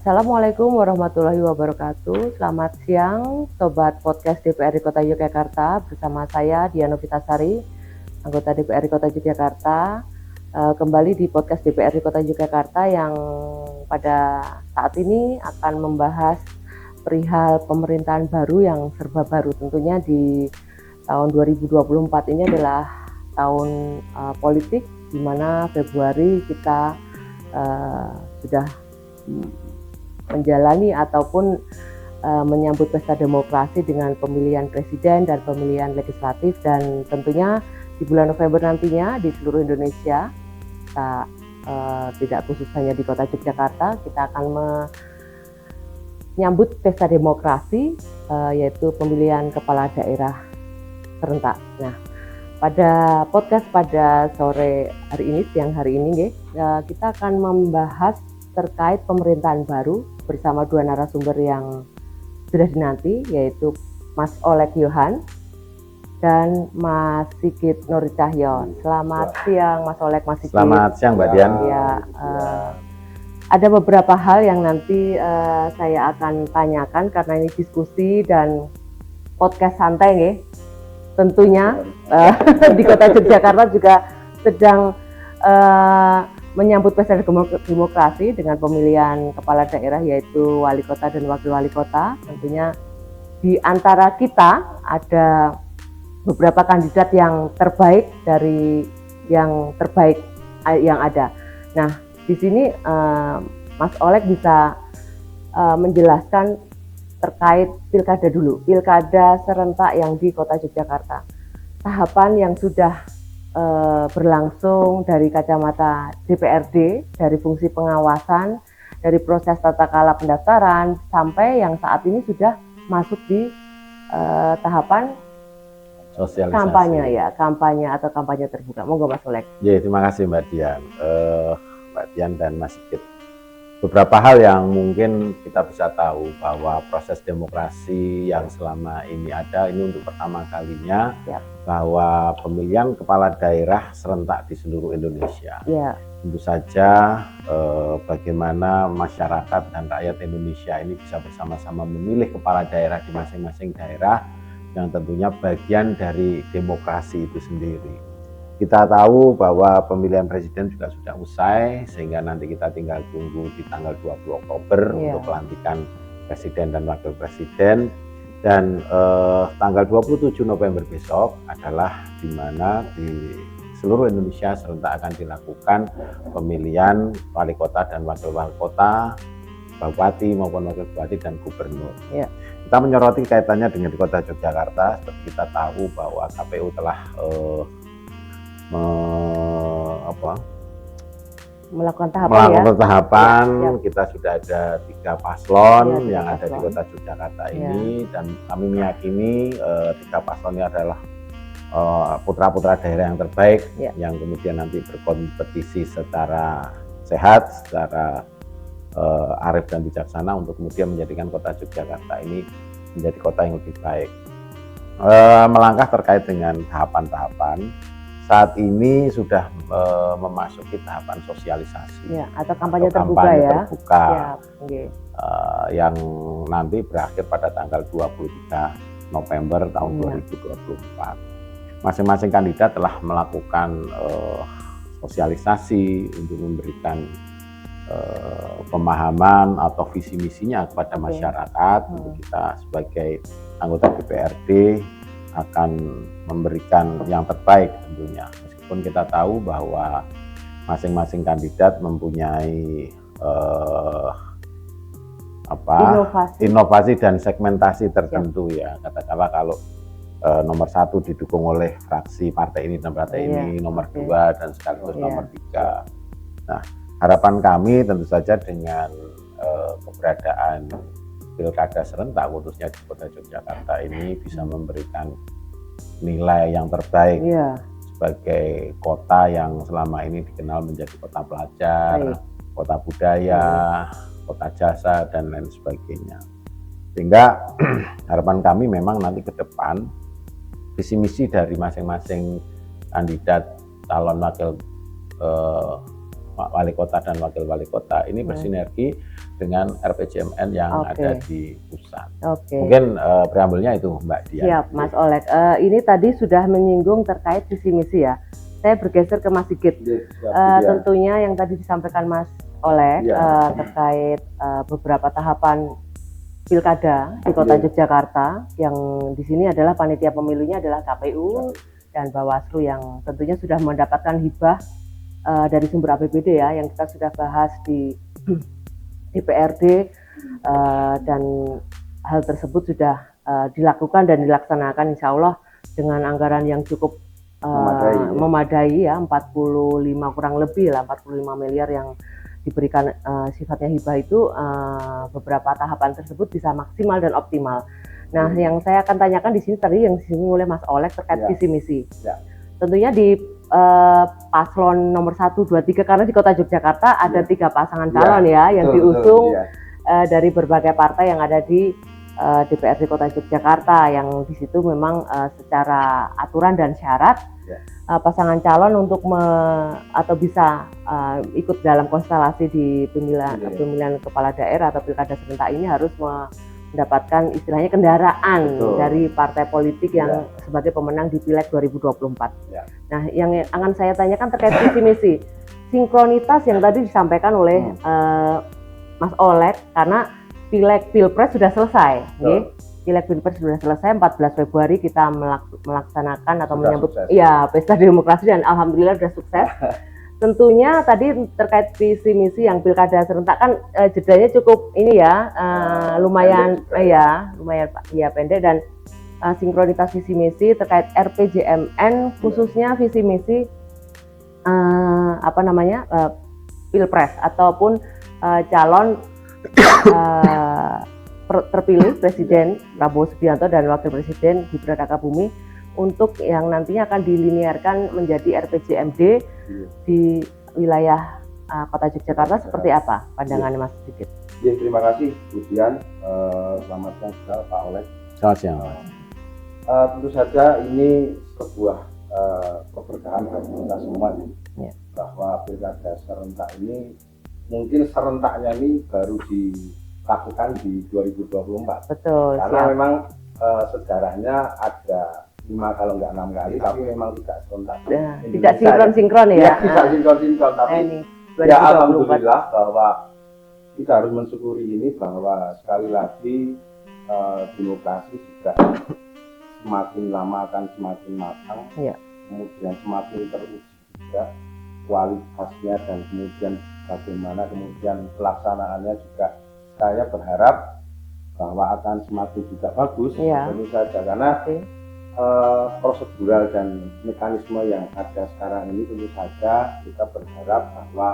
Assalamualaikum warahmatullahi wabarakatuh. Selamat siang, Sobat Podcast DPRD Kota Yogyakarta. Bersama saya, Diah Novitasari, anggota DPRD Kota Yogyakarta. Kembali di podcast DPRD Kota Yogyakarta yang pada saat ini akan membahas perihal pemerintahan baru yang serba baru. Tentunya di tahun 2024 ini adalah tahun politik, di mana Februari kita sudah menjalani ataupun menyambut pesta demokrasi dengan pemilihan presiden dan pemilihan legislatif, dan tentunya di bulan November nantinya di seluruh Indonesia, kita tidak khusus hanya di Kota Yogyakarta, kita akan menyambut pesta demokrasi, yaitu pemilihan kepala daerah serentak. Nah, pada podcast pada sore hari ini, siang hari ini, kita akan membahas terkait pemerintahan baru bersama dua narasumber yang sudah dinanti, yaitu Mas Oleg Yohan dan Mas Sigit Nur Cahyon. Selamat siang Mas Oleg, Mas Sigit. Selamat siang Mbak Dian. Ya, ada beberapa hal yang nanti saya akan tanyakan karena ini diskusi dan podcast santai nih. Tentunya di Kota Yogyakarta juga sedang menyambut pesta demokrasi dengan pemilihan kepala daerah, yaitu wali kota dan wakil wali kota. Tentunya di antara kita ada beberapa kandidat yang terbaik dari yang terbaik yang ada. Nah, di sini Mas Oleg bisa menjelaskan terkait pilkada dulu, pilkada serentak yang di Kota Yogyakarta. Tahapan yang sudah berlangsung dari kacamata DPRD, dari fungsi pengawasan, dari proses tata kelola pendaftaran, sampai yang saat ini sudah masuk di tahapan sosialisasi kampanye, ya, kampanye atau kampanye terbuka. Monggo Mas Oleg. Ya, terima kasih Mbak Dian, Mbak Dian dan Mas Sigit. Beberapa hal yang mungkin kita bisa tahu bahwa proses demokrasi yang selama ini ada, ini untuk pertama kalinya bahwa pemilihan kepala daerah serentak di seluruh Indonesia. Tentu saja bagaimana masyarakat dan rakyat Indonesia ini bisa bersama-sama memilih kepala daerah di masing-masing daerah, yang tentunya bagian dari demokrasi itu sendiri. Kita tahu bahwa pemilihan presiden juga sudah usai, sehingga nanti kita tinggal tunggu di tanggal 20 Oktober untuk pelantikan presiden dan wakil presiden. Dan tanggal 27 November besok adalah di mana di seluruh Indonesia serentak akan dilakukan pemilihan wali kota dan wakil wali kota, bupati maupun wakil bupati dan gubernur. Kita menyoroti kaitannya dengan di Kota Yogyakarta. Seperti kita tahu bahwa KPU telah melakukan tahapan. Kita sudah ada 3 paslon yang ada di Kota Yogyakarta ini, dan kami meyakini 3 paslon ini adalah putra-putra daerah yang terbaik, yang kemudian nanti berkompetisi secara sehat, secara arif dan bijaksana untuk kemudian menjadikan Kota Yogyakarta ini menjadi kota yang lebih baik. Melangkah terkait dengan tahapan-tahapan, saat ini sudah memasuki tahapan sosialisasi atau kampanye terbuka, yang nanti berakhir pada tanggal 23 November tahun 2024. Masing-masing kandidat telah melakukan sosialisasi untuk memberikan pemahaman atau visi misinya kepada masyarakat. Untuk kita sebagai anggota DPRD akan memberikan yang terbaik tentunya, meskipun kita tahu bahwa masing-masing kandidat mempunyai inovasi dan segmentasi tertentu, ya. Katakanlah kalau nomor 1 didukung oleh fraksi partai ini dan partai ini, nomor 2 dan sekaligus nomor 3. Nah, harapan kami tentu saja dengan keberadaan pilkada serentak khususnya di Kota Yogyakarta ini bisa memberikan nilai yang terbaik sebagai kota yang selama ini dikenal menjadi kota pelajar, kota budaya, kota jasa, dan lain sebagainya. Sehingga harapan kami memang nanti ke depan visi misi dari masing-masing kandidat calon wakil wali kota dan wakil wali kota ini bersinergi dengan RPJMN yang ada di pusat. Mungkin preambulnya itu Mbak Dian. Siap Mas Oleg. Ini tadi sudah menyinggung terkait visi misi ya. Saya bergeser ke Mas Sigit. Tentunya yang tadi disampaikan Mas Oleg terkait beberapa tahapan pilkada di Kota Yogyakarta, yang di sini adalah panitia pemilunya adalah KPU dan Bawaslu yang tentunya sudah mendapatkan hibah dari sumber APBD ya, yang kita sudah bahas di DPRD, dan hal tersebut sudah dilakukan dan dilaksanakan insya Allah dengan anggaran yang cukup memadai ya, 45 kurang lebih lah 45 miliar yang diberikan sifatnya hibah itu, beberapa tahapan tersebut bisa maksimal dan optimal. Nah, yang saya akan tanyakan di sini tadi yang disinggung oleh Mas Oleg terkait visi misi. Tentunya di paslon nomor 1, 2, 3 karena di Kota Yogyakarta ada 3 pasangan calon yang diusung dari berbagai partai yang ada di DPRD Kota Yogyakarta, yang di situ memang secara aturan dan syarat pasangan calon untuk atau bisa ikut dalam konstelasi di pemilihan kepala daerah atau pilkada serentak ini harus mendapatkan istilahnya kendaraan dari partai politik yang sebagai pemenang di Pileg 2024. Nah, yang akan saya tanyakan terkait visi misi, sinkronitas yang tadi disampaikan oleh Mas Oleg, karena Pileg Pilpres sudah selesai. Pileg Pilpres sudah selesai, 14 Februari kita melaksanakan atau menyambut pesta demokrasi dan alhamdulillah sudah sukses. Tentunya tadi terkait visi misi yang pilkada serentak kan jedanya cukup ini ya, lumayan pendek, dan sinkronitas visi misi terkait RPJMN khususnya visi misi Pilpres ataupun calon terpilih Presiden Prabowo Subianto dan Wakil Presiden Gibran Rakabuming untuk yang nantinya akan diliniarkan menjadi RPJMD di wilayah Kota Yogyakarta. Seperti apa pandangannya Mas Sigit? Terima kasih Bu Dian. Selamat siang juga Pak Oleg. Selamat siang. Tentu saja ini sebuah keberkahan bagi kita semua bahwa pilkada serentak ini mungkin serentaknya ini baru dilakukan di 2024. Betul. Karena memang sejarahnya ada 5 kalau nggak 6 kali, tapi memang tidak serentak. Tidak sinkron-sinkron ya? Tidak sinkron-sinkron, tapi ya alhamdulillah bahwa kita harus mensyukuri ini bahwa sekali lagi demokrasi juga semakin lama akan semakin matang, kemudian semakin teruji juga kualitasnya, dan kemudian bagaimana kemudian pelaksanaannya juga saya berharap bahwa akan semakin juga bagus tentu saja, karena prosedural dan mekanisme yang ada sekarang ini tentu saja kita berharap bahwa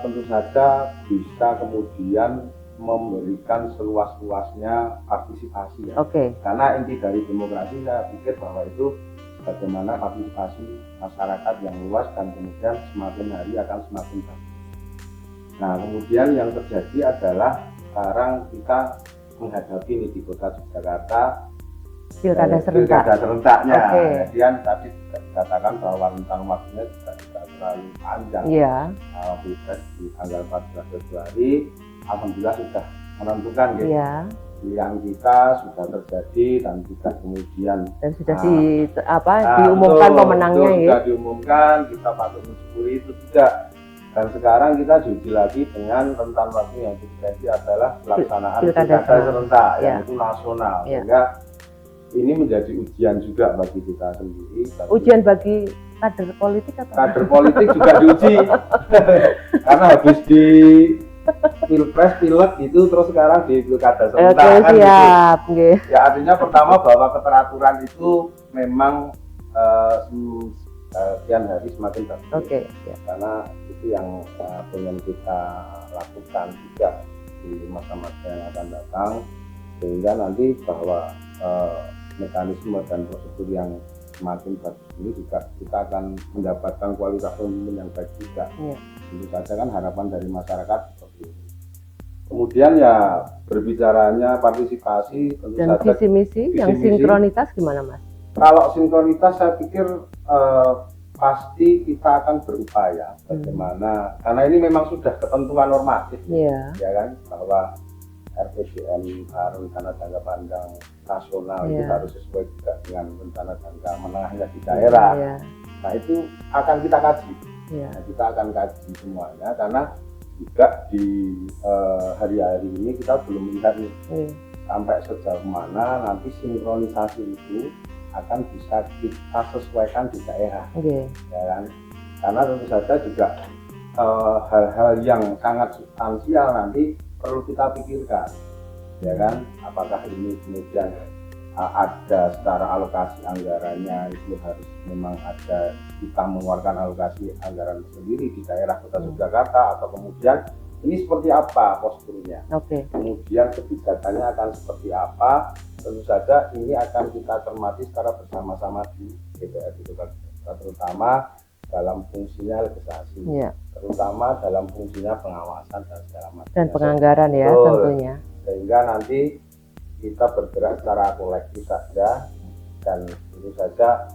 tentu saja bisa kemudian memberikan seluas-luasnya partisipasi karena inti dari demokrasi saya pikir bahwa itu bagaimana partisipasi masyarakat yang luas dan kemudian semakin hari akan semakin bagus. Nah, kemudian yang terjadi adalah sekarang kita menghadapi ini di Kota Yogyakarta pilkada serentaknya. Kemudian tadi juga dikatakan bahwa rentang waktunya juga tidak terlalu panjang. Pilpres di tanggal 14 Februari, alhamdulillah sudah menentukan pilihan kita sudah terjadi dan juga kemudian sudah diumumkan pemenangnya sudah diumumkan, kita patut mensyukuri itu juga. Dan sekarang kita diuji lagi dengan rentang waktu yang terjadi adalah pelaksanaan pilkada serentak yang itu nasional, sehingga ini menjadi ujian juga bagi kita sendiri. Ujian bagi kader politik atau? Kader politik juga diuji karena habis di Pilpres, Pileg itu terus sekarang di pilkada serentak Ya artinya pertama bahwa keteraturan itu memang sekian hari semakin bagus. Karena itu yang ingin kita lakukan juga di masa-masa yang akan datang, sehingga nanti bahwa mekanisme dan prosedur yang semakin bagus ini juga kita akan mendapatkan kualitas pemimpin yang baik juga. Tentu saja kan harapan dari masyarakat seperti itu. Kemudian ya berbicaranya partisipasi tentu dan saja visi misi yang sinkronitas gimana Mas? Kalau sinkronitas saya pikir pasti kita akan berupaya bagaimana, karena ini memang sudah ketentuan normatif, ya kan, bahwa RPJM rencana jangka panjang nasional itu harus sesuai juga dengan rencana jangka menengahnya di daerah. Nah itu akan kita kaji, nah, kita akan kaji semuanya, karena juga di hari-hari ini kita belum melihat nih sampai sejauh mana nanti sinkronisasi itu akan bisa kita sesuaikan di daerah, ya kan? Karena tentu saja juga hal-hal yang sangat substansial nanti perlu kita pikirkan, ya kan? Apakah ini kemudian ada secara alokasi anggarannya itu harus memang ada kita mengeluarkan alokasi anggaran sendiri di daerah Kota Yogyakarta, atau kemudian ini seperti apa posturnya, kemudian kebijakannya akan seperti apa. Tentu saja ini akan kita cermati secara bersama-sama di DPRD Kota Yogyakarta, terutama dalam fungsinya legislasi, terutama dalam fungsinya pengawasan dan segala macam, dan penganggaran ya tentunya, sehingga nanti kita bergerak secara kolektif saja, dan tentu saja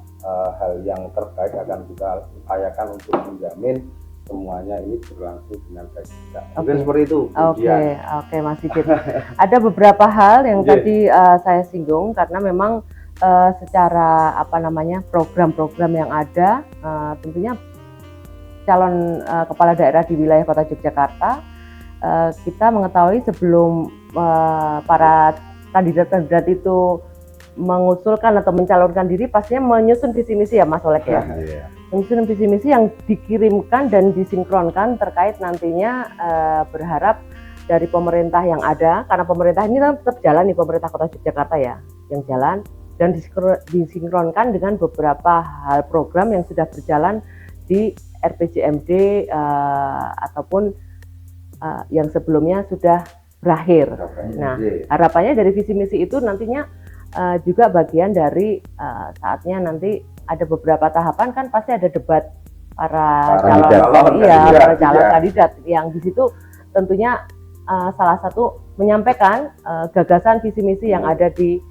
hal yang terbaik akan kita upayakan untuk menjamin semuanya ini berlangsung dengan baik. Mungkin seperti itu. Oke, Mas Sigit. Ada beberapa hal yang tadi saya singgung, karena memang secara program-program yang ada, tentunya calon kepala daerah di wilayah Kota Yogyakarta, kita mengetahui sebelum para kandidat-kandidat itu mengusulkan atau mencalonkan diri, pastinya menyusun visi misi ya Mas Olek ya. Menyusun visi misi yang dikirimkan dan disinkronkan terkait nantinya, berharap dari pemerintah yang ada, karena pemerintah ini tetap jalan nih, pemerintah Kota Yogyakarta ya yang jalan, dan disinkronkan dengan beberapa hal program yang sudah berjalan di RPJMD ataupun yang sebelumnya sudah berakhir. Nah, harapannya dari visi misi itu nantinya juga bagian dari saatnya nanti ada beberapa tahapan, kan pasti ada debat para calon kandidat yang di situ tentunya salah satu menyampaikan gagasan visi misi yang ada di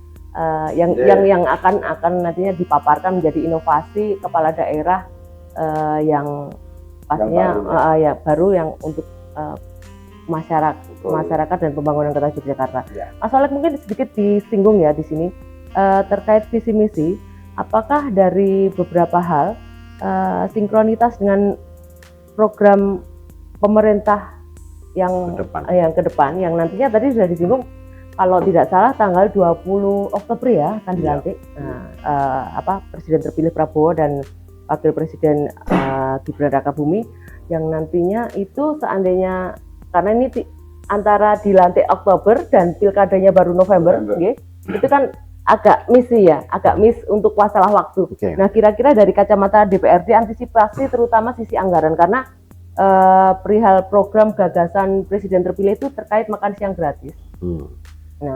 yang akan nantinya dipaparkan menjadi inovasi kepala daerah yang pastinya baru yang untuk masyarakat dan pembangunan Kota Yogyakarta. Mas Olek mungkin sedikit disinggung ya di sini terkait visi misi, apakah dari beberapa hal sinkronitas dengan program pemerintah yang ke depan yang nantinya tadi sudah disinggung, kalau tidak salah tanggal 20 Oktober ya akan dilantik Presiden terpilih Prabowo dan Wakil Presiden Gibran Rakabuming, yang nantinya itu seandainya, karena ini antara dilantik Oktober dan pilkadanya baru November. Itu kan agak miss untuk masalah waktu. Nah, kira-kira dari kacamata DPRD antisipasi terutama sisi anggaran, karena perihal program gagasan Presiden terpilih itu terkait makan siang gratis. Nah,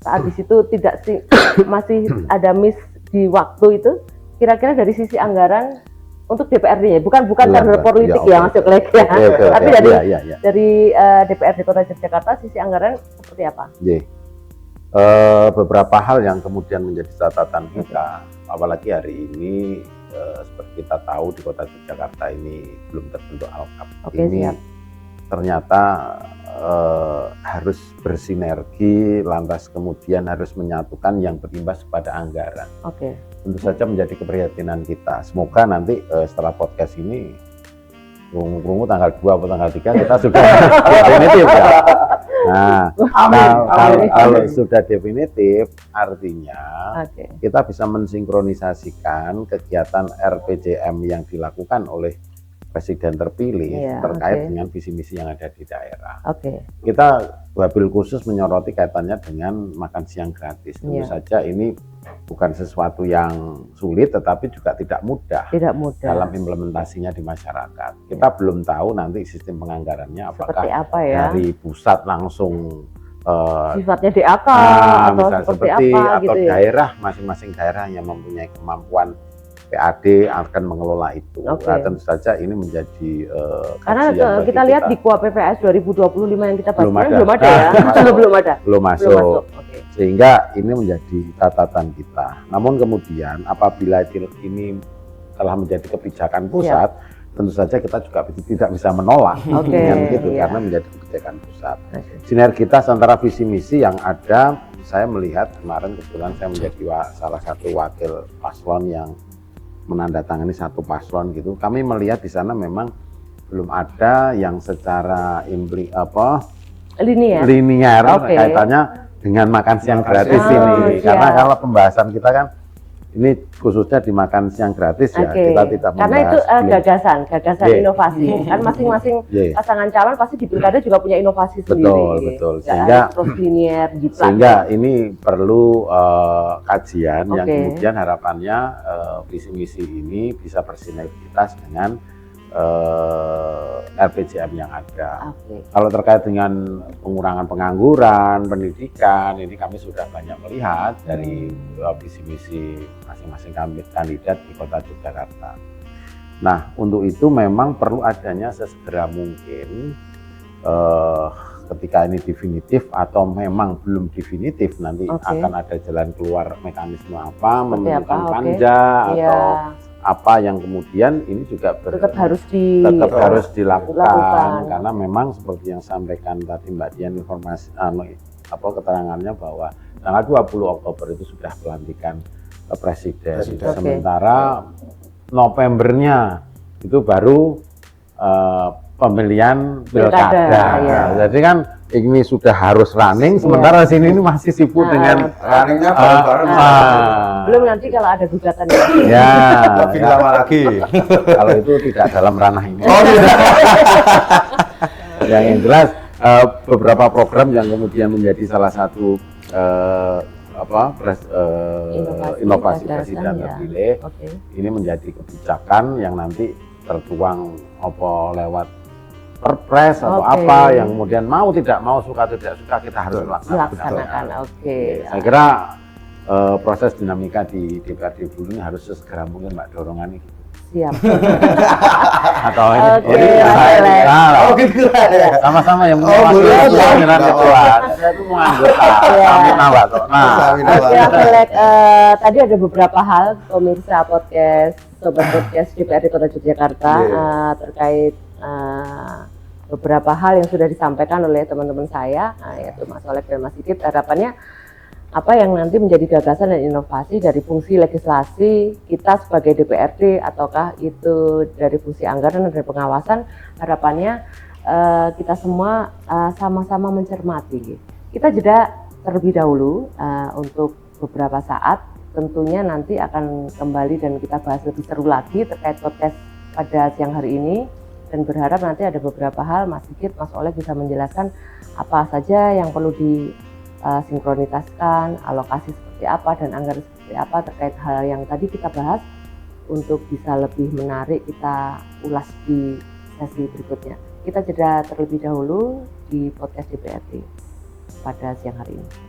saat di situ masih ada miss di waktu itu, kira-kira dari sisi anggaran untuk DPRD-nya, bukan karena politik ya Mas Olek ya, tapi dari DPRD Kota Yogyakarta sisi anggaran seperti apa? Beberapa hal yang kemudian menjadi catatan kita, apalagi hari ini seperti kita tahu di Kota Yogyakarta ini belum terbentuk Alkap. Ternyata harus bersinergi, lantas kemudian harus menyatukan yang berimbas pada anggaran. Tentu saja menjadi keprihatinan kita. Semoga nanti setelah podcast ini rungu tanggal 2 atau tanggal 3 kita sudah definitif ya. Nah, kalau sudah definitif artinya kita bisa mensinkronisasikan kegiatan RPJM yang dilakukan oleh Presiden terpilih terkait dengan visi misi yang ada di daerah. Kita wabil khusus menyoroti kaitannya dengan makan siang gratis. Tentu saja ini bukan sesuatu yang sulit, tetapi juga tidak mudah dalam implementasinya di masyarakat. Kita belum tahu nanti sistem penganggarannya apakah dari pusat langsung sifatnya DAK atau seperti apa atau gitu daerah, masing-masing daerah yang mempunyai kemampuan PAD akan mengelola itu. Tentu saja ini menjadi karena kita lihat di KUA PPS 2025 yang kita bahas belum masuk. Sehingga ini menjadi catatan kita. Namun kemudian apabila ini telah menjadi kebijakan pusat, tentu saja kita juga tidak bisa menolak dengan begitu karena menjadi kebijakan pusat. Sinergitas antara visi misi yang ada, saya melihat kemarin kebetulan saya menjadi salah satu wakil paslon yang menandatangani satu paslon gitu. Kami melihat di sana memang belum ada yang secara linear kaitannya dengan makan siang gratis ini. Karena kalau pembahasan kita kan ini khususnya di makan siang gratis ya, kita tidak karena itu gagasan inovasi. Kan masing-masing pasangan calon pasti di pilkada juga punya inovasi sendiri. Betul. Sehingga ini perlu kajian yang kemudian harapannya visi misi ini bisa bersinergitas dengan RPJM yang ada. Kalau terkait dengan pengurangan pengangguran, pendidikan, ini kami sudah banyak melihat dari visi misi masing-masing kandidat di Kota Yogyakarta. Nah, untuk itu memang perlu adanya sesegera mungkin ketika ini definitif atau memang belum definitif, nanti akan ada jalan keluar mekanisme apa, membentukkan panja atau apa yang kemudian ini juga tetap harus dilakukan karena memang seperti yang sampaikan tadi Mbak Dian informasi keterangannya bahwa tanggal 20 Oktober itu sudah pelantikan presiden. Sementara Novembernya itu baru pemilihan pilkada. Jadi kan ini sudah harus running, sementara sini ini masih sibuk dengan runningnya belum nanti kalau ada gugatan lebih lama lagi. Kalau itu tidak dalam ranah ini. Yang jelas beberapa program yang kemudian menjadi salah satu inovasi presiden terpilih ini menjadi kebijakan yang nanti tertuang lewat perpres atau apa yang kemudian mau tidak mau, suka tidak suka kita harus melaksanakan. Saya kira proses dinamika di DPRD dulu ini harus sesegera mungkin Mbak dorongan ini. Siap. Atau sama-sama yang pimpinan ketua. Saya itu mau anggota. Tadi ada beberapa hal pemirsa sobat podcast DPRD Kota Yogyakarta terkait beberapa hal yang sudah disampaikan oleh teman-teman saya, yaitu Mas Olek dan Mas Sigit. Harapannya apa yang nanti menjadi gagasan dan inovasi dari fungsi legislasi kita sebagai DPRD ataukah itu dari fungsi anggaran dan dari pengawasan, harapannya kita semua sama-sama mencermati. Kita jeda terlebih dahulu untuk beberapa saat, tentunya nanti akan kembali dan kita bahas lebih seru lagi terkait podcast pada siang hari ini. Dan berharap nanti ada beberapa hal Mas Sigit, Mas Olek bisa menjelaskan apa saja yang perlu disinkronisasikan, alokasi seperti apa dan anggaran seperti apa terkait hal yang tadi kita bahas untuk bisa lebih menarik kita ulas di sesi berikutnya. Kita jeda terlebih dahulu di podcast DPRD pada siang hari ini.